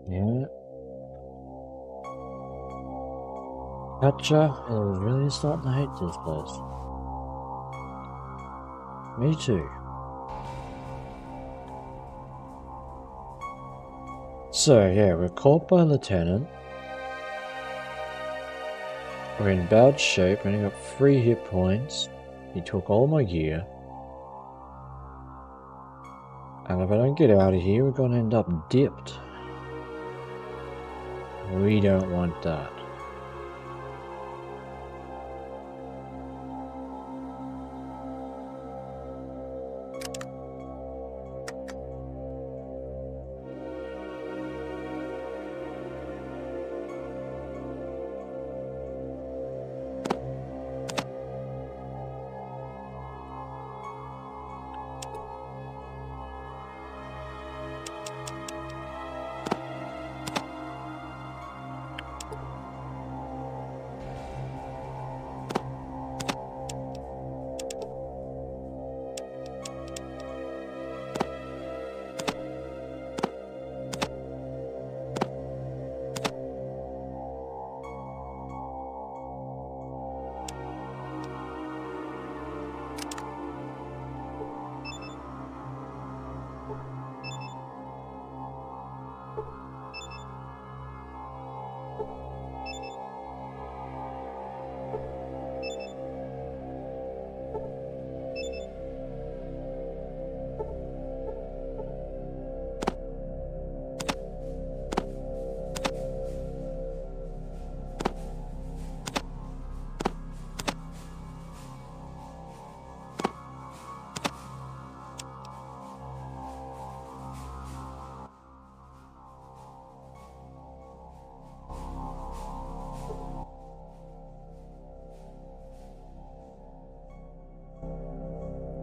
Yeah. Gotcha. I was really starting to hate this place. Me too. So, yeah, we're caught by Lieutenant. We're in bad shape. We only got 3 hit points. He took all my gear. And if I don't get out of here, we're going to end up dipped. We don't want that.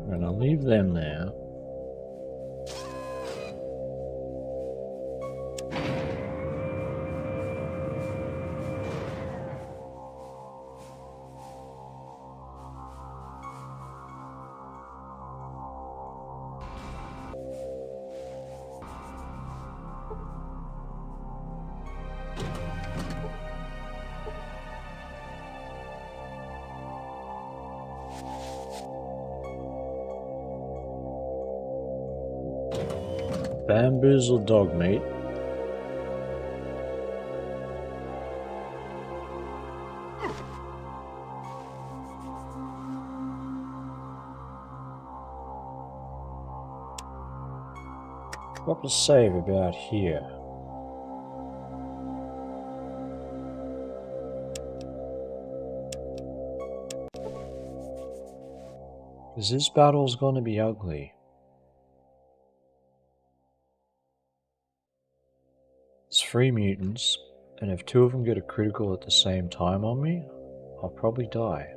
I'm going to leave them there. Bamboozled dog meat. What to save about here? Because this battle's going to be ugly. It's 3 mutants, and if 2 of them get a critical at the same time on me, I'll probably die.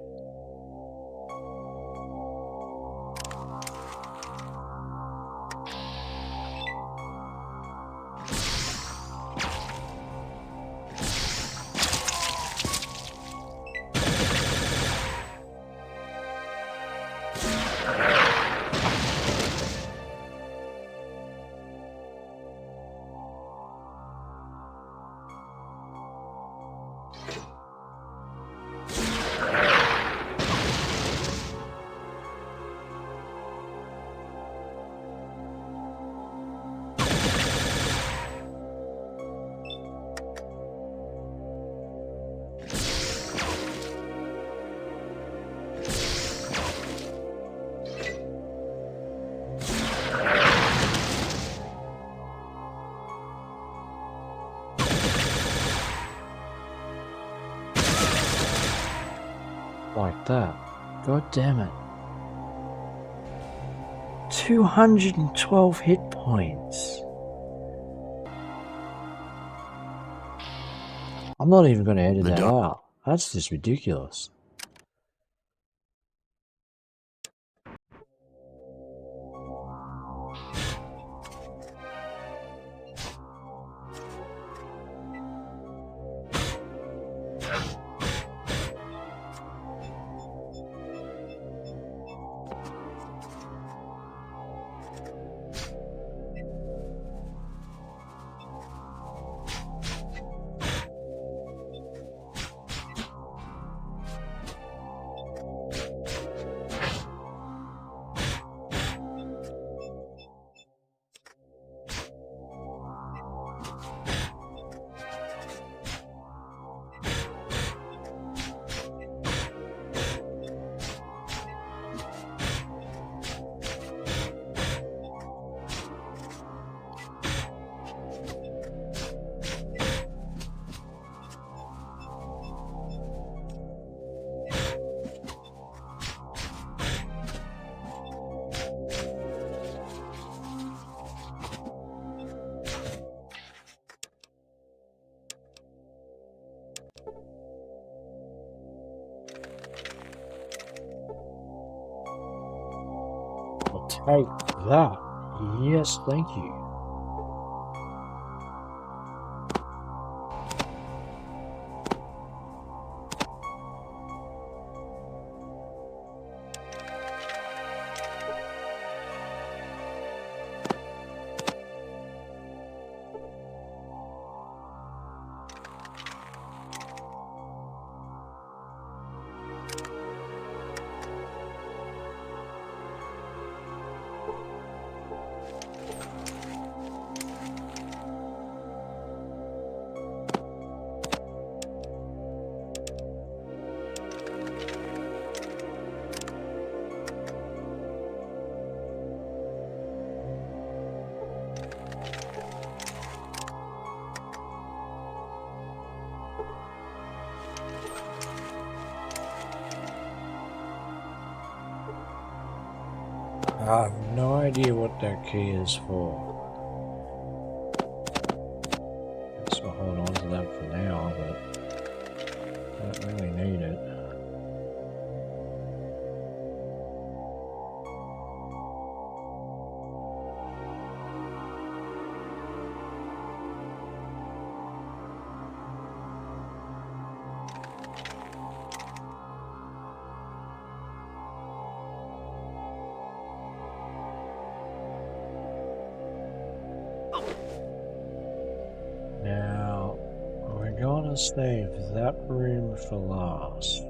Like that. God damn it. 212 hit points. I'm not even going to edit that out. That's just ridiculous. I'll take that. Yes, thank you. I have no idea what that key is for. Guess we'll hold on to that for now, but I don't really need it. Now, we're gonna save that room for last.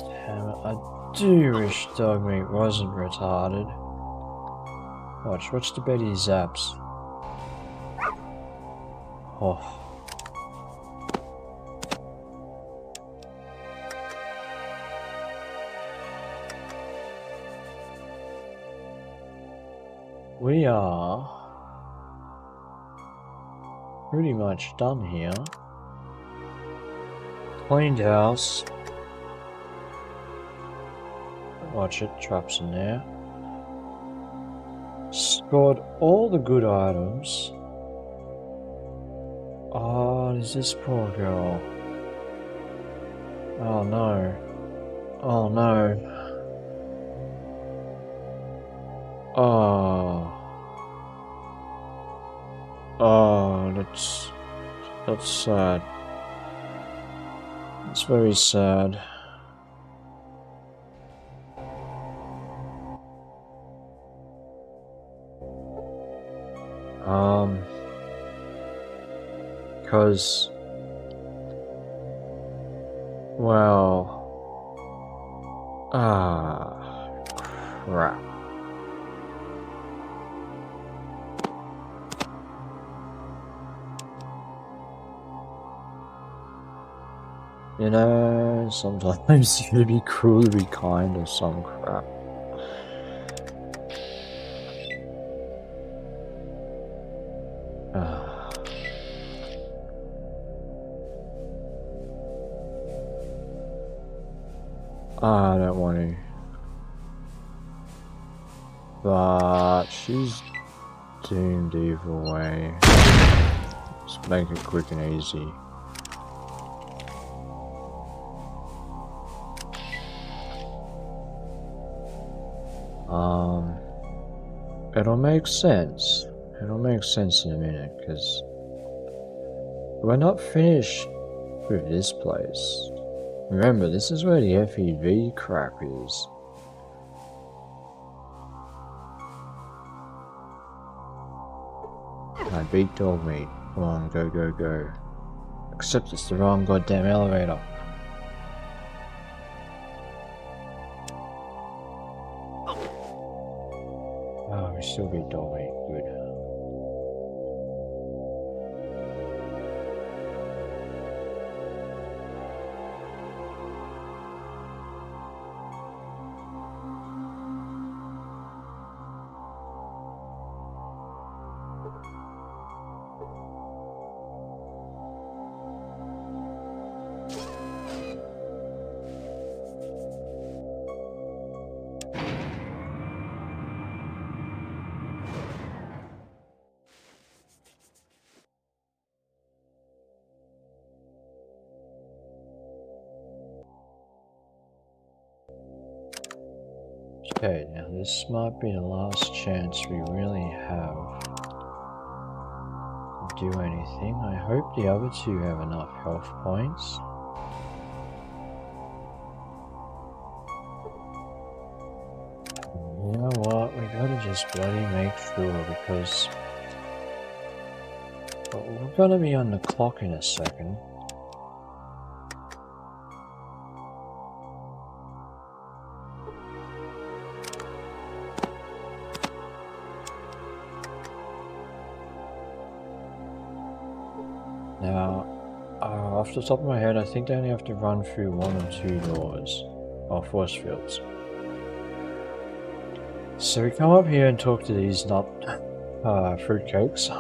Damn it, I do wish dog meat wasn't retarded. Watch the Betty zaps. Oh. We are pretty much done here. Cleaned house. Watch it, traps in there. Scored all the good items. Oh, there's this poor girl. Oh no. Oh no. Oh. Oh, that's sad. It's very sad. Because, well, crap. You know, sometimes you gotta be cruel to be kind or some crap. I don't want to. But she's doomed either way. Let's make it quick and easy. It'll make sense. It'll make sense in a minute, because we're not finished with this place. Remember, this is where the FEV crap is. I beat dog meat. Come on, go, go, go. Except it's the wrong goddamn elevator. Oh, we still beat dog meat. Good. Okay, now this might be the last chance we really have to do anything. I hope the other two have enough health points. You know what, we gotta just bloody make sure, because we're gonna be on the clock in a second. Now, off the top of my head, I think they only have to run through 1 or 2 doors, or force fields. So we come up here and talk to these nut fruitcakes.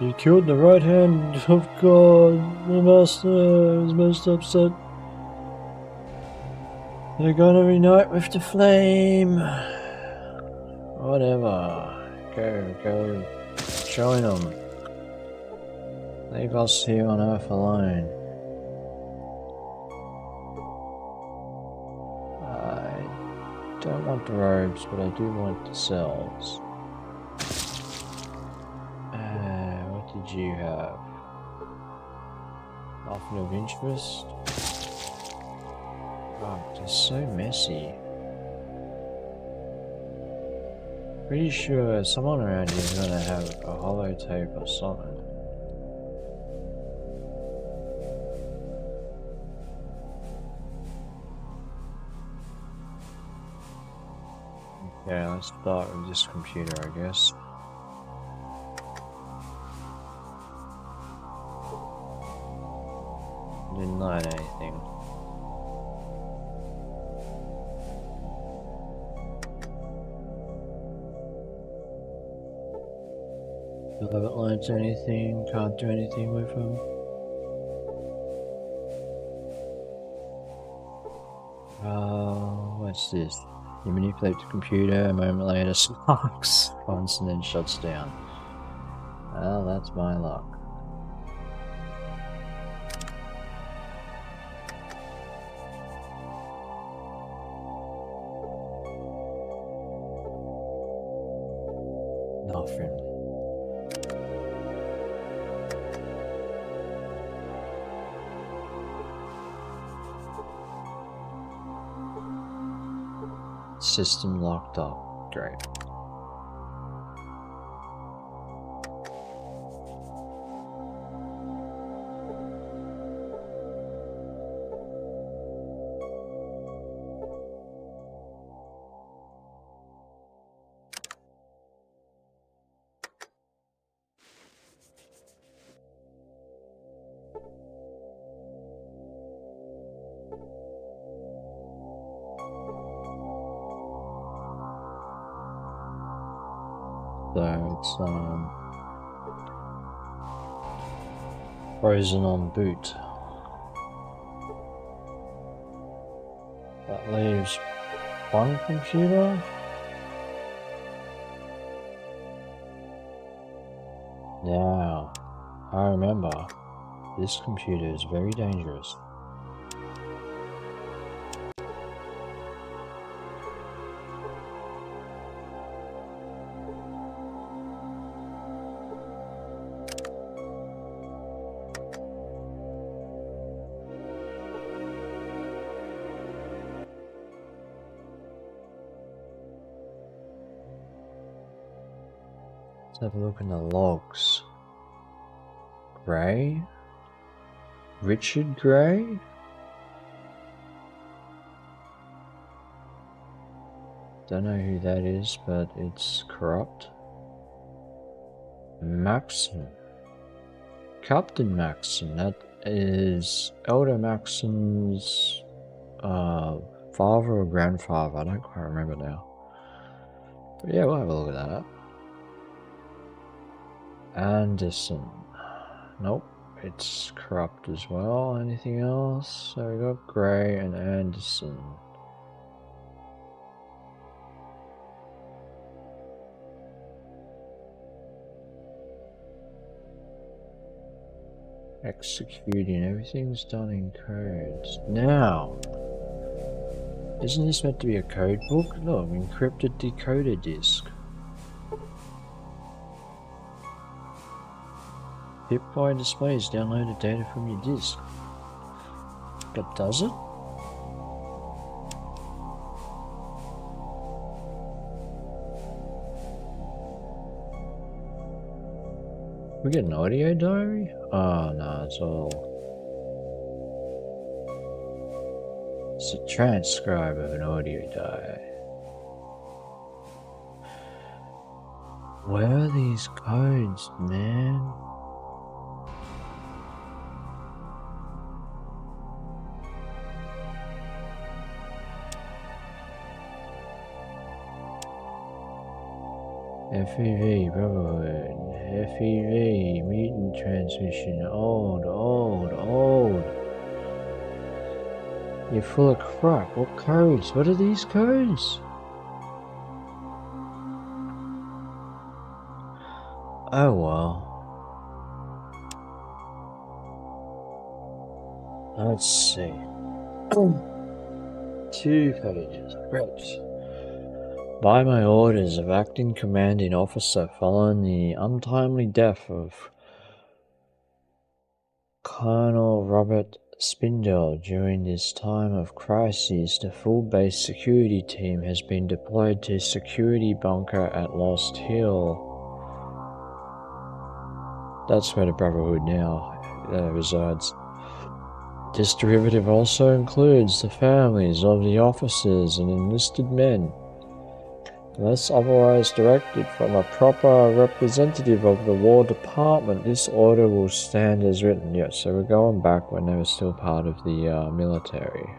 You killed the right hand of God. The master is most upset. They're gonna reunite with the flame. Whatever. Go. Join them. Leave us here on Earth alone. I don't want the robes, but I do want the cells. What did you have? Nothing of interest? Oh, they're so messy. Pretty sure someone around here is gonna have a holotape or something. Yeah, let's start with this computer, I guess. Didn't learn anything. Still haven't learned anything, can't do anything with them. What's this? You manipulate the computer, a moment later sparks once and then shuts down. Well, that's my luck. Nothing. System locked up. Great. So it's frozen on boot. That leaves one computer. Now, I remember this computer is very dangerous. Let's have a look in the logs. Gray? Richard Gray? Don't know who that is, but it's corrupt. Maxon. Captain Maxon. That is Elder Maxon's father or grandfather. I don't quite remember now. But yeah, we'll have a look at that. Anderson. Nope, it's corrupt as well. Anything else? So we got Gray and Anderson. Executing, everything's done in codes. Now, isn't this meant to be a code book? Look, encrypted decoder disk. Pip-Boy displays downloaded data from your disk. But does it? We get an audio diary? Oh no, it's all... It's a transcribe of an audio diary. Where are these codes, man? FEV, Brotherhood, FEV, mutant transmission, old. You're full of crap. What codes? What are these codes? Oh well. Let's see. 2 pages. Great. By my orders of acting commanding officer following the untimely death of Colonel Robert Spindle, during this time of crisis, the full base security team has been deployed to security bunker at Lost Hill. That's where the Brotherhood now resides. This derivative also includes the families of the officers and enlisted men. Unless otherwise directed from a proper representative of the War Department, this order will stand as written. Yes, so we're going back when they were still part of the military.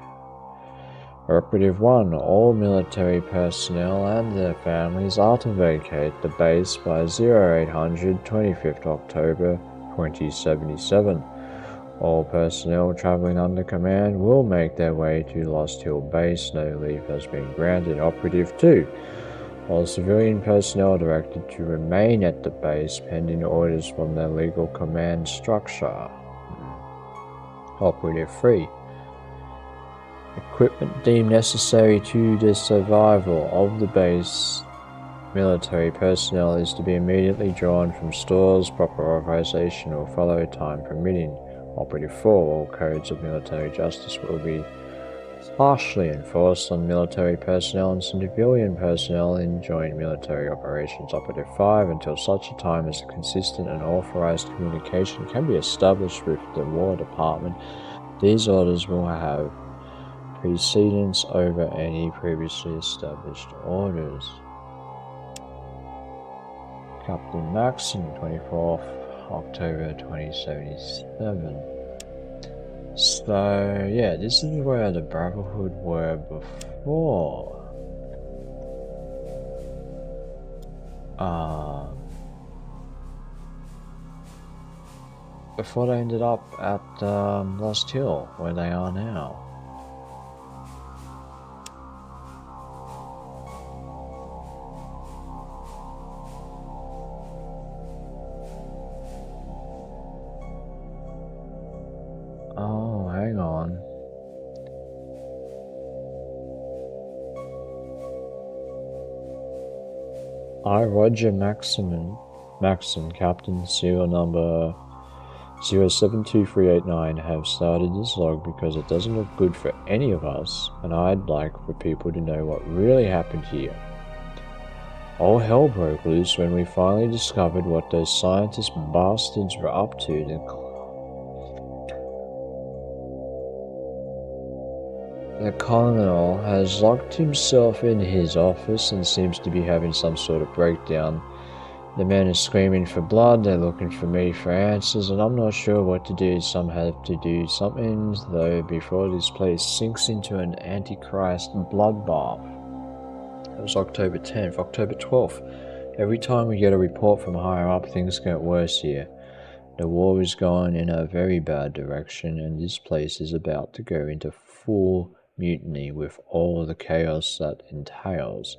Operative 1. All military personnel and their families are to vacate the base by 0800 25th October 2077. All personnel travelling under command will make their way to Lost Hill Base. No leave has been granted. Operative 2. All civilian personnel directed to remain at the base pending orders from their legal command structure. Operative 3. Equipment deemed necessary to the survival of the base military personnel is to be immediately drawn from stores. Proper authorization will follow, time permitting. Operative 4. All codes of military justice will be partially enforced on military personnel and civilian personnel in joint military operations. Operative 5. Until such a time as a consistent and authorized communication can be established with the War Department, these orders will have precedence over any previously established orders. Captain Maxon, 24th October 2077. So, yeah, this is where the Brotherhood were before. Before they ended up at Lost Hill, where they are now. Oh, hang on. I, Roger Maxon, Captain, serial number 072389, have started this log because it doesn't look good for any of us, and I'd like for people to know what really happened here. All hell broke loose when we finally discovered what those scientist bastards were up to. The colonel has locked himself in his office and seems to be having some sort of breakdown. The men are screaming for blood, they're looking for me for answers, and I'm not sure what to do. Some have to do something, though, before this place sinks into an antichrist bloodbath. That was October 10th. October 12th. Every time we get a report from higher up, things get worse here. The war is going in a very bad direction, and this place is about to go into full mutiny with all the chaos that entails.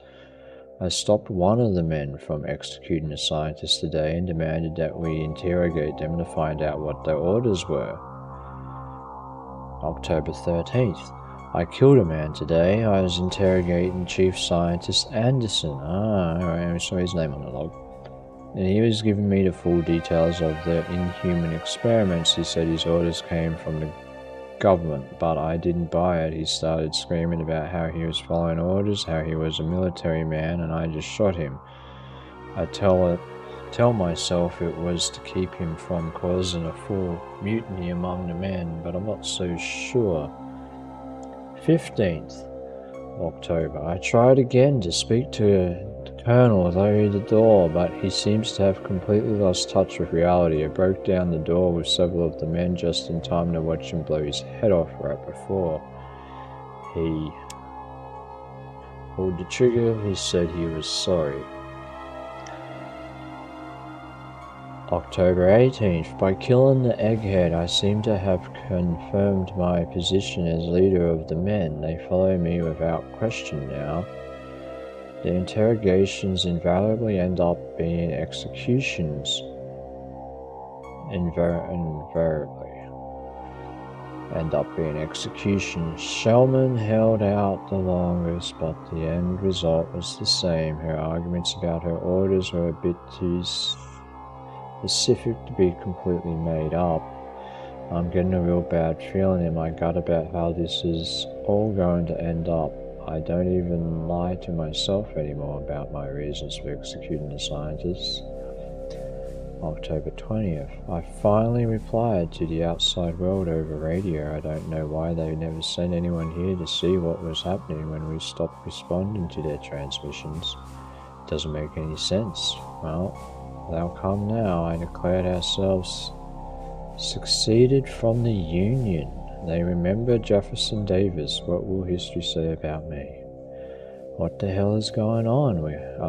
I stopped one of the men from executing a scientist today and demanded that we interrogate them to find out what their orders were. October 13th. I killed a man today. I was interrogating Chief Scientist Anderson. Alright, I saw his name on the log. And he was giving me the full details of the inhuman experiments. He said his orders came from the government, but I didn't buy it. He started screaming about how he was following orders, how he was a military man, and I just shot him. I tell myself it was to keep him from causing a full mutiny among the men, but I'm not so sure. 15th October. I tried again to speak to the colonel through the door, but he seems to have completely lost touch with reality. I broke down the door with several of the men just in time to watch him blow his head off right before he pulled the trigger. He said he was sorry. October 18th. By killing the egghead, I seem to have confirmed my position as leader of the men. They follow me without question now. The interrogations invariably end up being executions. Invariably end up being executions. Shellman held out the longest, but the end result was the same. Her arguments about her orders were a bit too specific to be completely made up. I'm getting a real bad feeling in my gut about how this is all going to end up. I don't even lie to myself anymore about my reasons for executing the scientists. October 20th. I finally replied to the outside world over radio. I don't know why they never sent anyone here to see what was happening when we stopped responding to their transmissions. It doesn't make any sense. Well, they'll come now. I declared ourselves succeeded from the Union. They remember Jefferson Davis. What will history say about me? What the hell is going on?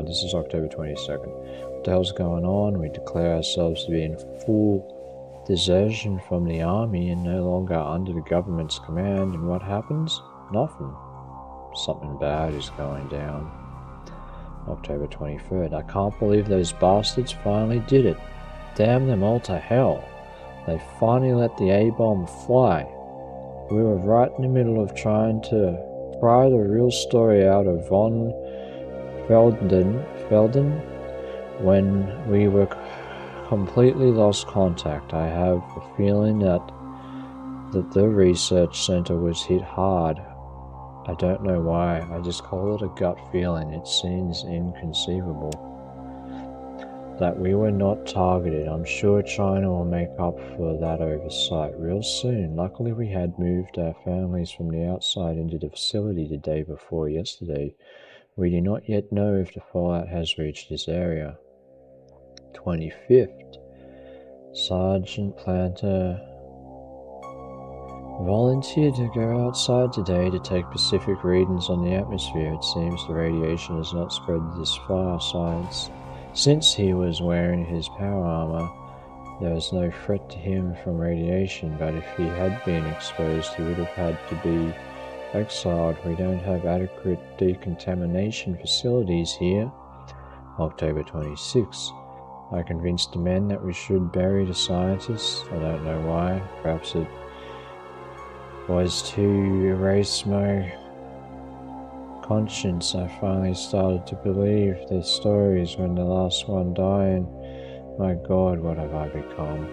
This is October 22nd. What the hell's going on? We declare ourselves to be in full desertion from the army and no longer under the government's command. And what happens? Nothing. Something bad is going down. October 23rd. I can't believe those bastards finally did it. Damn them all to hell. They finally let the A-bomb fly. We were right in the middle of trying to pry the real story out of von Felden when we were completely lost contact. I have the feeling that the research center was hit hard. I don't know why. I just call it a gut feeling. It seems inconceivable that we were not targeted. I'm sure China will make up for that oversight real soon. Luckily, we had moved our families from the outside into the facility the day before yesterday. We do not yet know if the fallout has reached this area. 25th. Sergeant Planter volunteered to go outside today to take Pacific readings on the atmosphere. It seems the radiation has not spread this far since he was wearing his power armor. There was no threat to him from radiation, but if he had been exposed, he would have had to be exiled. We don't have adequate decontamination facilities here. October 26. I convinced the men that we should bury the scientists. I don't know why. Perhaps it was to erase my conscience. I finally started to believe their stories when the last one died. My God, what have I become?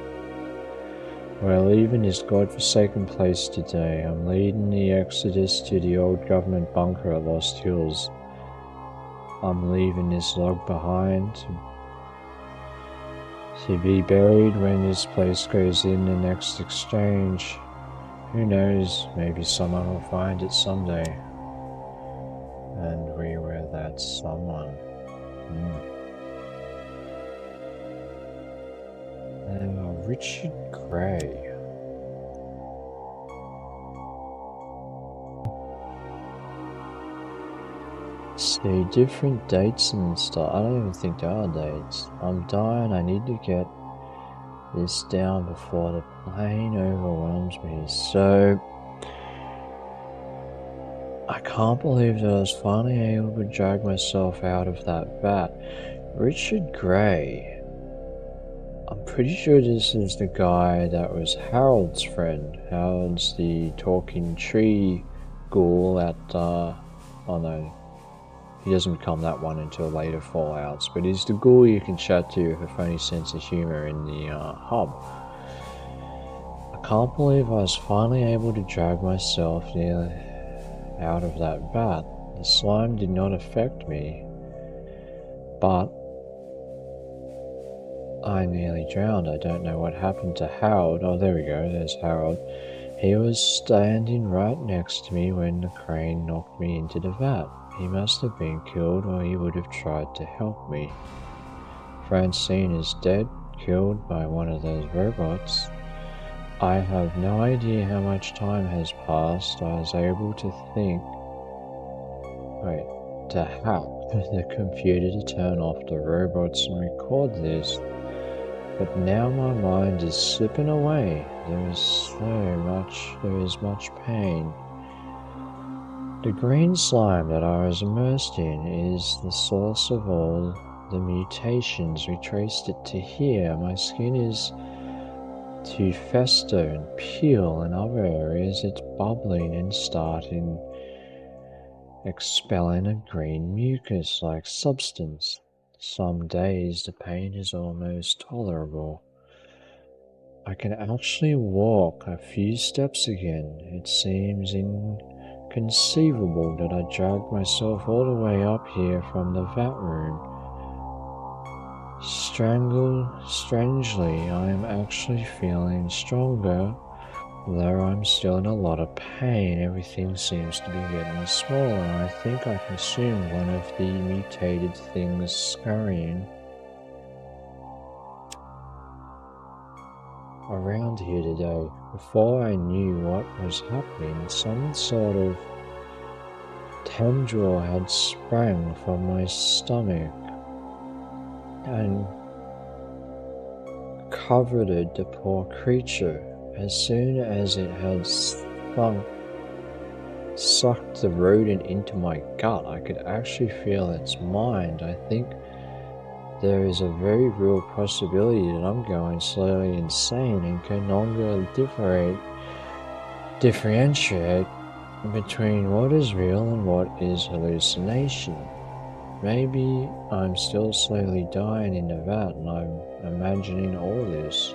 We're leaving this godforsaken place today. I'm leading the exodus to the old government bunker at Lost Hills. I'm leaving this log behind to be buried when this place goes in the next exchange. Who knows, maybe someone will find it someday. And we were that someone. Richard Gray. See, different dates and stuff. I don't even think there are dates. I'm dying. I need to get this down before the plane overwhelms me. So, I can't believe that I was finally able to drag myself out of that vat. Richard Gray. I'm pretty sure this is the guy that was Harold's friend. Harold's the talking tree ghoul at, oh no, he doesn't become that one until later Fallouts, but he's the ghoul you can chat to with a funny sense of humor in the hub. I can't believe I was finally able to drag myself out of that vat. The slime did not affect me, but I nearly drowned. I don't know what happened to Harold. Oh, there we go. There's Harold. He was standing right next to me when the crane knocked me into the vat. He must have been killed or he would have tried to help me. Francine is dead, killed by one of those robots. I have no idea how much time has passed. I was able to think... to hack the computer to turn off the robots and record this. But now my mind is slipping away. There is much pain. The green slime that I was immersed in is the source of all the mutations. We traced it to here. My skin is to fester and peel. In other areas it's bubbling and starting expelling a green mucus-like substance. Some days the pain is almost tolerable. I can actually walk a few steps again. It seems inconceivable that I dragged myself all the way up here from the vat room. Strangely, I am actually feeling stronger, though I'm still in a lot of pain. Everything seems to be getting smaller. I think I consumed one of the mutated things scurrying around here today. Before I knew what was happening, some sort of tendril had sprang from my stomach and coveted the poor creature. As soon as it had sucked the rodent into my gut, I could actually feel its mind. I think there is a very real possibility that I'm going slowly insane and can no longer differentiate between what is real and what is hallucination. Maybe I'm still slowly dying in the vat and I'm imagining all this.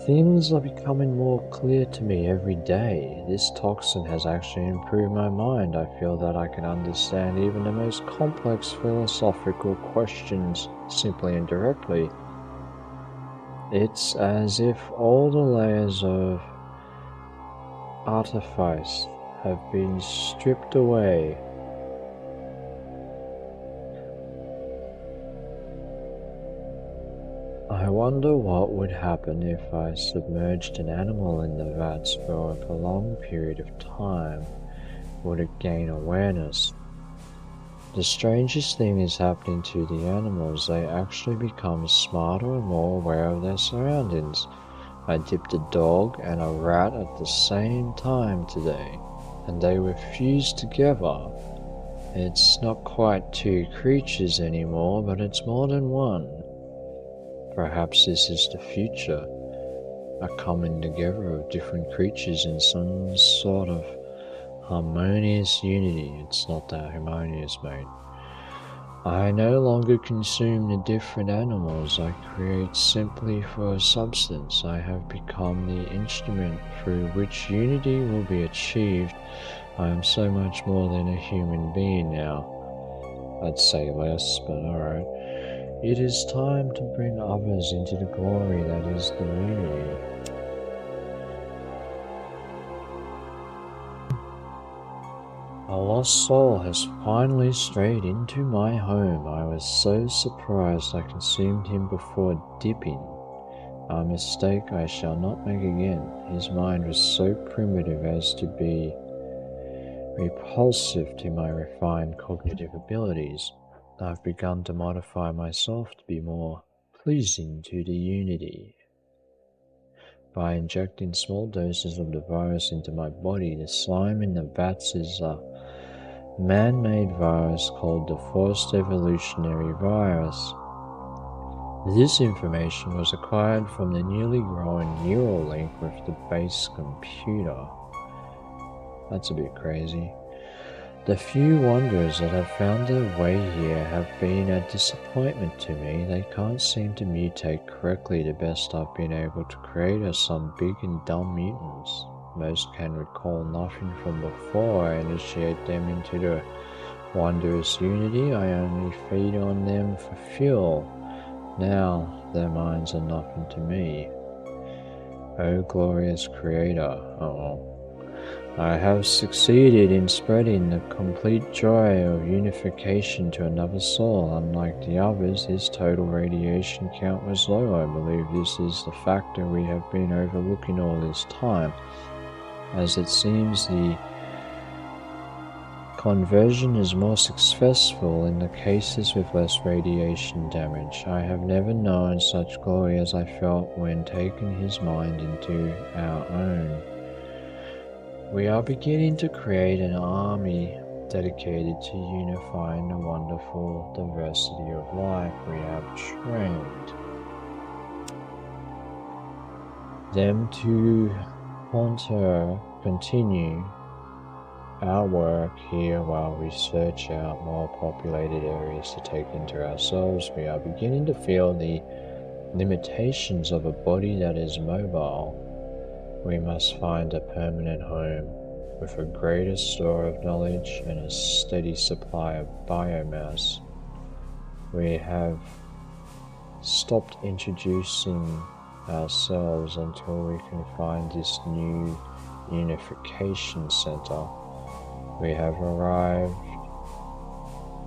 Things are becoming more clear to me every day. This toxin has actually improved my mind. I feel that I can understand even the most complex philosophical questions simply and directly. It's as if all the layers of artifice have been stripped away. I wonder what would happen if I submerged an animal in the vats for a prolonged period of time. Would it gain awareness? The strangest thing is happening to the animals. They actually become smarter and more aware of their surroundings. I dipped a dog and a rat at the same time today, and they were fused together. It's not quite two creatures anymore, but it's more than one. Perhaps this is the future, a coming together of different creatures in some sort of harmonious unity. It's not that harmonious, mate. I no longer consume the different animals I create simply for a substance. I have become the instrument through which unity will be achieved. I am so much more than a human being now. I'd say less, but alright. It is time to bring others into the glory that is the unity. A lost soul has finally strayed into my home. I was so surprised I consumed him before dipping. A mistake I shall not make again. His mind was so primitive as to be repulsive to my refined cognitive abilities. I've begun to modify myself to be more pleasing to the unity. By injecting small doses of the virus into my body, the slime in the vats is a man-made virus called the forced evolutionary virus. This information was acquired from the newly growing neural link with the base computer. That's a bit crazy. The few wanderers that have found their way here have been a disappointment to me. They can't seem to mutate correctly. The best I've been able to create are some big and dumb mutants. Most can recall nothing from before I initiate them into the wondrous unity. I only feed on them for fuel. Now their minds are nothing to me. Oh glorious creator. I have succeeded in spreading the complete joy of unification to another soul. Unlike the others, his total radiation count was low. I believe this is the factor we have been overlooking all this time, as it seems the conversion is more successful in the cases with less radiation damage. I have never known such glory as I felt when taking his mind into our own. We are beginning to create an army dedicated to unifying the wonderful diversity of life. We have trained them to continue our work here while we search out more populated areas to take into ourselves. We are beginning to feel the limitations of a body that is mobile, we must find a permanent home with a greater store of knowledge and a steady supply of biomass. We have stopped introducing ourselves until we can find this new unification center. We have arrived.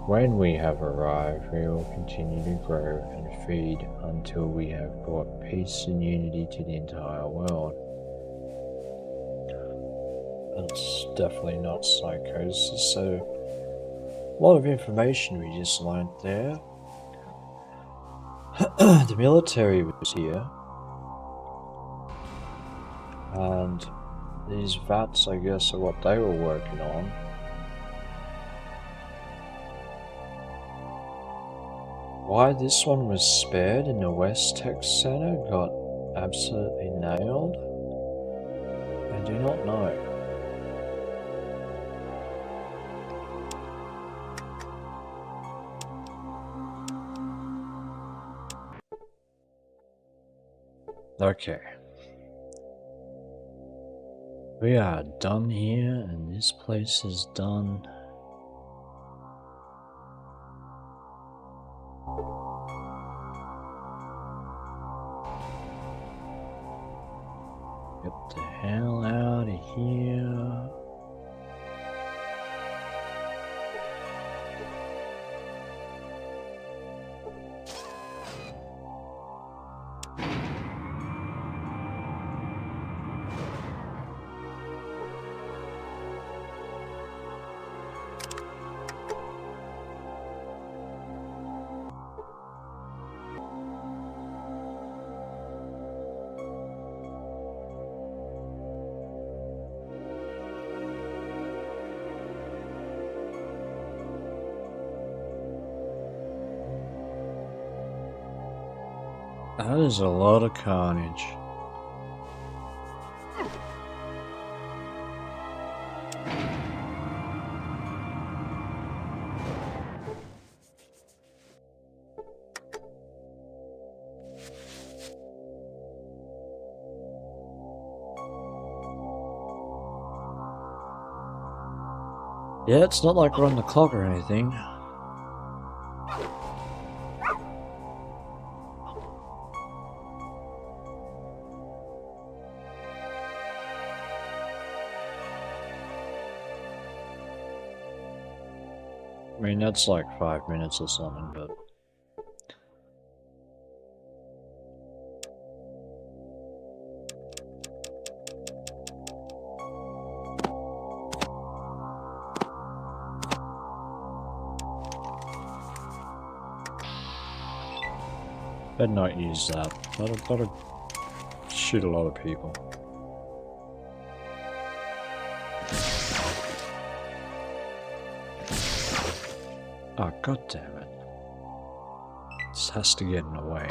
When we have arrived, we will continue to grow and feed until we have brought peace and unity to the entire world. That's definitely not psychosis, so a lot of information we just learned there. The military was here, and these vats, I guess, are what they were working on. Why this one was spared and the West Tech Center got absolutely nailed, I do not know. Okay. We are done here, and this place is done. Get the hell out of here. That is a lot of carnage. Yeah, it's not like we're on the clock or anything. I mean, that's like 5 minutes or something, but... Better not use that. That'll shoot a lot of people. Oh, god damn it. This has to get in the way.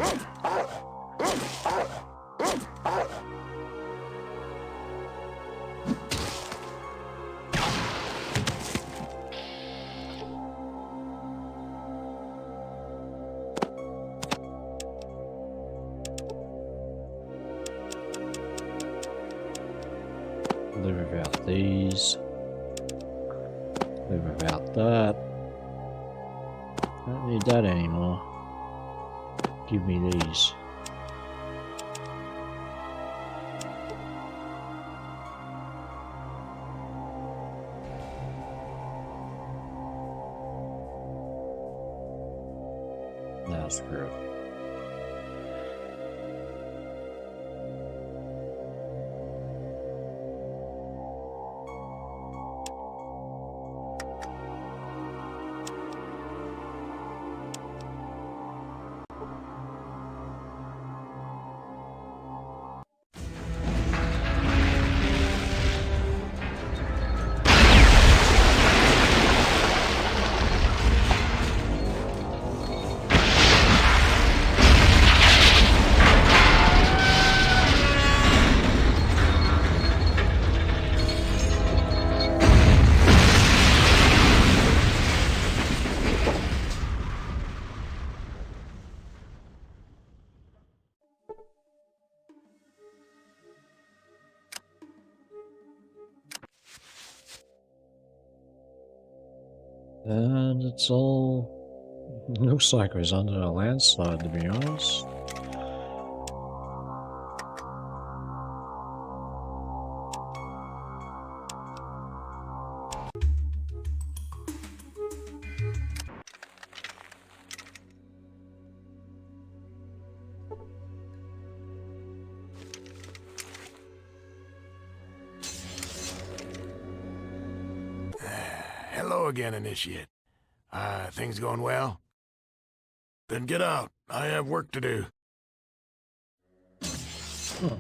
Live without these. Live without that. Don't need that anymore. Give me these. That's good. And it's all... looks like it was under a landslide, to be honest. Hello again, Initiate. Things going well? Then get out. I have work to do. Huh.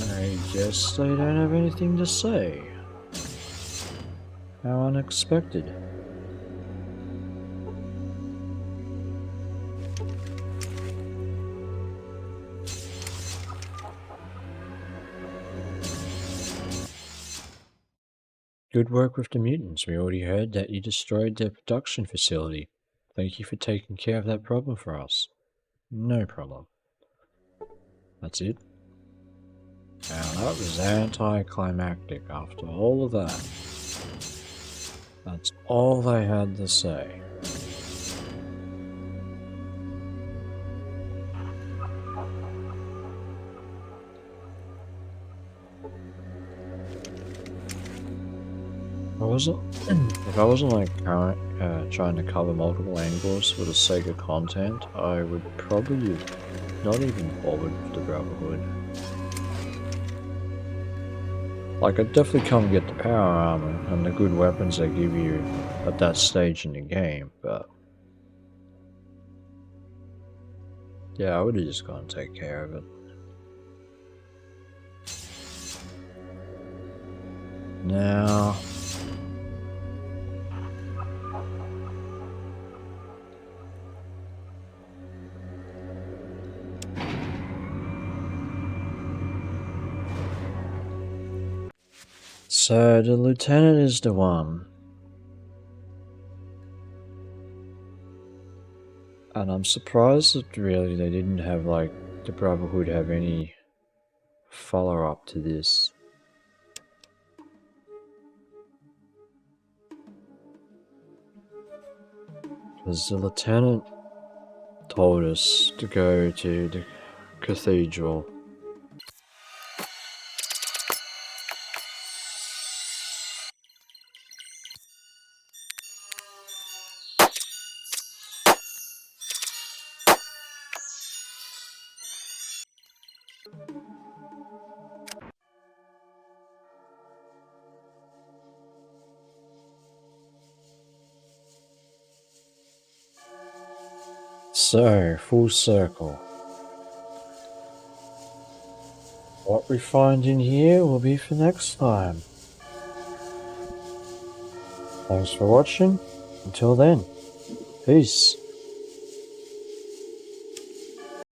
I guess they don't have anything to say. How unexpected. Good work with the mutants. We already heard that you destroyed their production facility. Thank you for taking care of that problem for us. No problem. That's it? Now that was anticlimactic after all of that. That's all they had to say. If I wasn't like trying to cover multiple angles for the sake of content, I would probably not even bother with the Brotherhood. Like, I'd definitely come get the power armor and the good weapons they give you at that stage in the game, but yeah, I would have just gone to take care of it. Now... so the lieutenant is the one. And I'm surprised that really they didn't have like the Brotherhood have any follow-up to this. Because the lieutenant told us to go to the cathedral. So, full circle. What we find in here will be for next time. Thanks for watching. Until then, peace.